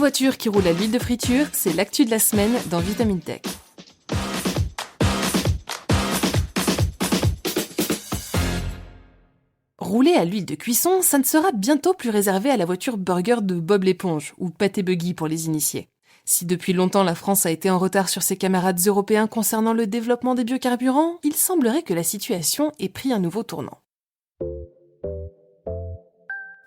voitures qui roulent à l'huile de friture, c'est l'actu de la semaine dans Vitamine Tech. Rouler à l'huile de cuisson, ça ne sera bientôt plus réservé à la voiture burger de Bob l'éponge, ou pâté buggy pour les initiés. Si depuis longtemps la France a été en retard sur ses camarades européens concernant le développement des biocarburants, il semblerait que la situation ait pris un nouveau tournant.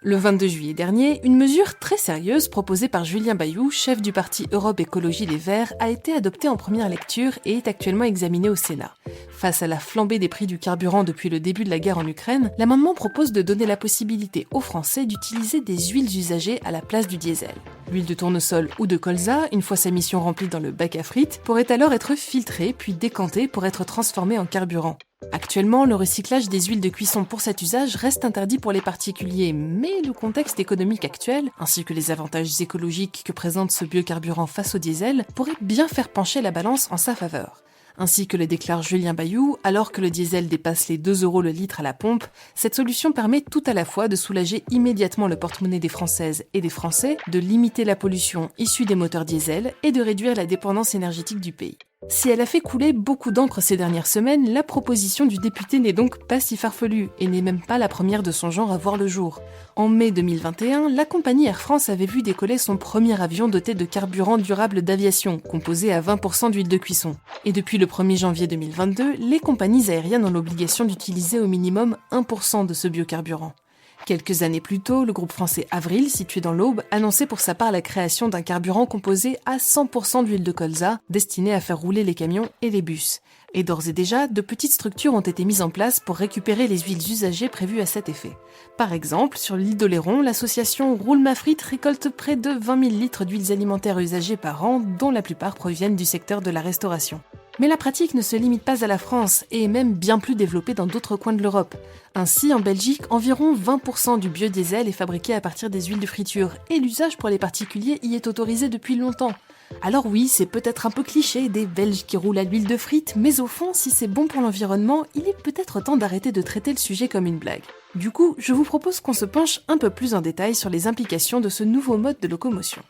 Le 22 juillet dernier, une mesure très sérieuse proposée par Julien Bayou, chef du parti Europe Écologie Les Verts, a été adoptée en première lecture et est actuellement examinée au Sénat. Face à la flambée des prix du carburant depuis le début de la guerre en Ukraine, l'amendement propose de donner la possibilité aux Français d'utiliser des huiles usagées à la place du diesel. L'huile de tournesol ou de colza, une fois sa mission remplie dans le bac à frites, pourrait alors être filtrée puis décantée pour être transformée en carburant. Actuellement, le recyclage des huiles de cuisson pour cet usage reste interdit pour les particuliers, mais le contexte économique actuel, ainsi que les avantages écologiques que présente ce biocarburant face au diesel, pourraient bien faire pencher la balance en sa faveur. Ainsi que le déclare Julien Bayou, alors que le diesel dépasse les 2 € le litre à la pompe, cette solution permet tout à la fois de soulager immédiatement le porte-monnaie des Françaises et des Français, de limiter la pollution issue des moteurs diesel et de réduire la dépendance énergétique du pays. Si elle a fait couler beaucoup d'encre ces dernières semaines, la proposition du député n'est donc pas si farfelue et n'est même pas la première de son genre à voir le jour. En mai 2021, la compagnie Air France avait vu décoller son premier avion doté de carburant durable d'aviation, composé à 20% d'huile de cuisson. Et depuis le 1er janvier 2022, les compagnies aériennes ont l'obligation d'utiliser au minimum 1% de ce biocarburant. Quelques années plus tôt, le groupe français Avril, situé dans l'Aube, annonçait pour sa part la création d'un carburant composé à 100% d'huile de colza, destiné à faire rouler les camions et les bus. Et d'ores et déjà, de petites structures ont été mises en place pour récupérer les huiles usagées prévues à cet effet. Par exemple, sur l'île d'Oléron, l'association Roule ma frite récolte près de 20 000 litres d'huiles alimentaires usagées par an, dont la plupart proviennent du secteur de la restauration. Mais la pratique ne se limite pas à la France et est même bien plus développée dans d'autres coins de l'Europe. Ainsi, en Belgique, environ 20% du biodiesel est fabriqué à partir des huiles de friture et l'usage pour les particuliers y est autorisé depuis longtemps. Alors oui, c'est peut-être un peu cliché des Belges qui roulent à l'huile de frites, mais au fond, si c'est bon pour l'environnement, il est peut-être temps d'arrêter de traiter le sujet comme une blague. Du coup, je vous propose qu'on se penche un peu plus en détail sur les implications de ce nouveau mode de locomotion.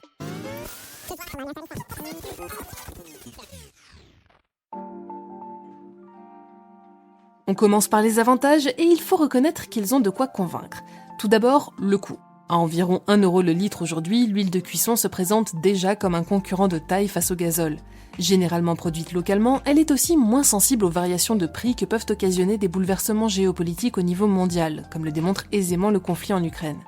On commence par les avantages et il faut reconnaître qu'ils ont de quoi convaincre. Tout d'abord, le coût. À environ 1 € le litre aujourd'hui, l'huile de cuisson se présente déjà comme un concurrent de taille face au gazole. Généralement produite localement, elle est aussi moins sensible aux variations de prix que peuvent occasionner des bouleversements géopolitiques au niveau mondial, comme le démontre aisément le conflit en Ukraine.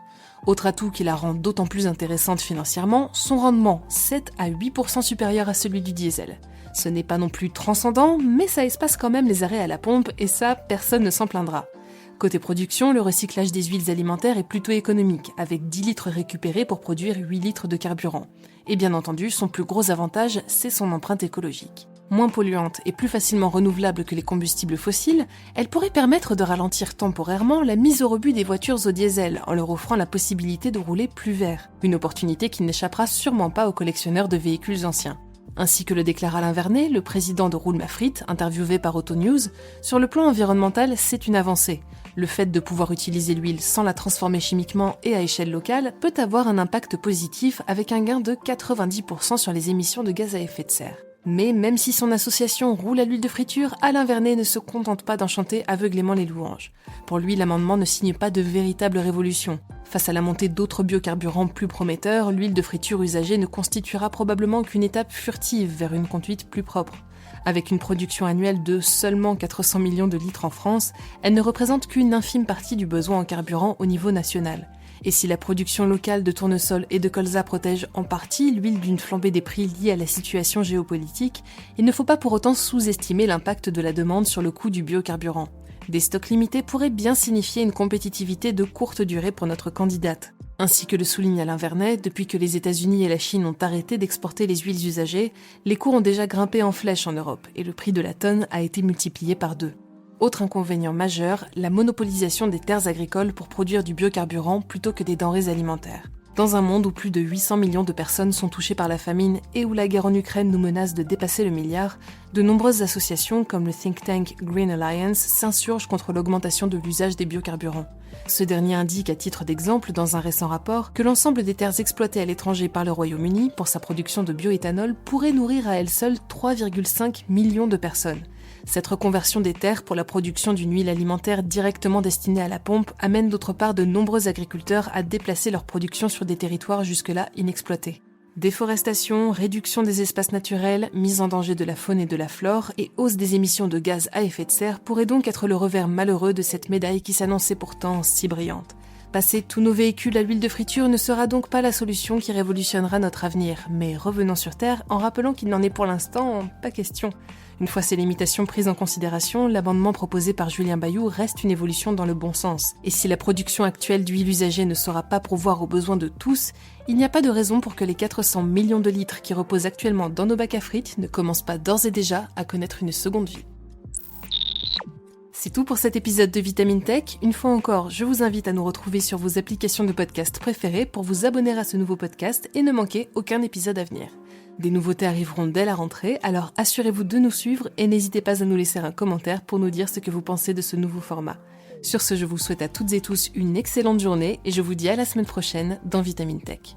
Autre atout qui la rend d'autant plus intéressante financièrement, son rendement, 7 à 8% supérieur à celui du diesel. Ce n'est pas non plus transcendant, mais ça espace quand même les arrêts à la pompe et ça, personne ne s'en plaindra. Côté production, le recyclage des huiles alimentaires est plutôt économique, avec 10 litres récupérés pour produire 8 litres de carburant. Et bien entendu, son plus gros avantage, c'est son empreinte écologique. Moins polluante et plus facilement renouvelable que les combustibles fossiles, elle pourrait permettre de ralentir temporairement la mise au rebut des voitures au diesel en leur offrant la possibilité de rouler plus vert, une opportunité qui n'échappera sûrement pas aux collectionneurs de véhicules anciens. Ainsi que le déclare Alain Vernet, le président de Roule ma frite, interviewé par Autonews, sur le plan environnemental, c'est une avancée. Le fait de pouvoir utiliser l'huile sans la transformer chimiquement et à échelle locale peut avoir un impact positif avec un gain de 90% sur les émissions de gaz à effet de serre. Mais même si son association roule à l'huile de friture, Alain Vernet ne se contente pas d'en chanter aveuglément les louanges. Pour lui, l'amendement ne signe pas de véritable révolution. Face à la montée d'autres biocarburants plus prometteurs, l'huile de friture usagée ne constituera probablement qu'une étape furtive vers une conduite plus propre. Avec une production annuelle de seulement 400 millions de litres en France, elle ne représente qu'une infime partie du besoin en carburant au niveau national. Et si la production locale de tournesol et de colza protège en partie l'huile d'une flambée des prix liée à la situation géopolitique, il ne faut pas pour autant sous-estimer l'impact de la demande sur le coût du biocarburant. Des stocks limités pourraient bien signifier une compétitivité de courte durée pour notre candidate. Ainsi que le souligne Alain Vernet, depuis que les États-Unis et la Chine ont arrêté d'exporter les huiles usagées, les cours ont déjà grimpé en flèche en Europe et le prix de la tonne a été multiplié par 2. Autre inconvénient majeur, la monopolisation des terres agricoles pour produire du biocarburant plutôt que des denrées alimentaires. Dans un monde où plus de 800 millions de personnes sont touchées par la famine et où la guerre en Ukraine nous menace de dépasser le milliard, de nombreuses associations comme le think tank Green Alliance s'insurgent contre l'augmentation de l'usage des biocarburants. Ce dernier indique à titre d'exemple dans un récent rapport que l'ensemble des terres exploitées à l'étranger par le Royaume-Uni pour sa production de bioéthanol pourrait nourrir à elle seule 3,5 millions de personnes. Cette reconversion des terres pour la production d'une huile alimentaire directement destinée à la pompe amène d'autre part de nombreux agriculteurs à déplacer leur production sur des territoires jusque-là inexploités. Déforestation, réduction des espaces naturels, mise en danger de la faune et de la flore et hausse des émissions de gaz à effet de serre pourraient donc être le revers malheureux de cette médaille qui s'annonçait pourtant si brillante. Passer tous nos véhicules à l'huile de friture ne sera donc pas la solution qui révolutionnera notre avenir, mais revenons sur Terre en rappelant qu'il n'en est pour l'instant pas question. Une fois ces limitations prises en considération, l'amendement proposé par Julien Bayou reste une évolution dans le bon sens. Et si la production actuelle d'huile usagée ne saura pas pourvoir aux besoins de tous, il n'y a pas de raison pour que les 400 millions de litres qui reposent actuellement dans nos bacs à frites ne commencent pas d'ores et déjà à connaître une seconde vie. C'est tout pour cet épisode de Vitamine Tech. Une fois encore, je vous invite à nous retrouver sur vos applications de podcast préférées pour vous abonner à ce nouveau podcast et ne manquer aucun épisode à venir. Des nouveautés arriveront dès la rentrée, alors assurez-vous de nous suivre et n'hésitez pas à nous laisser un commentaire pour nous dire ce que vous pensez de ce nouveau format. Sur ce, je vous souhaite à toutes et tous une excellente journée et je vous dis à la semaine prochaine dans Vitamine Tech.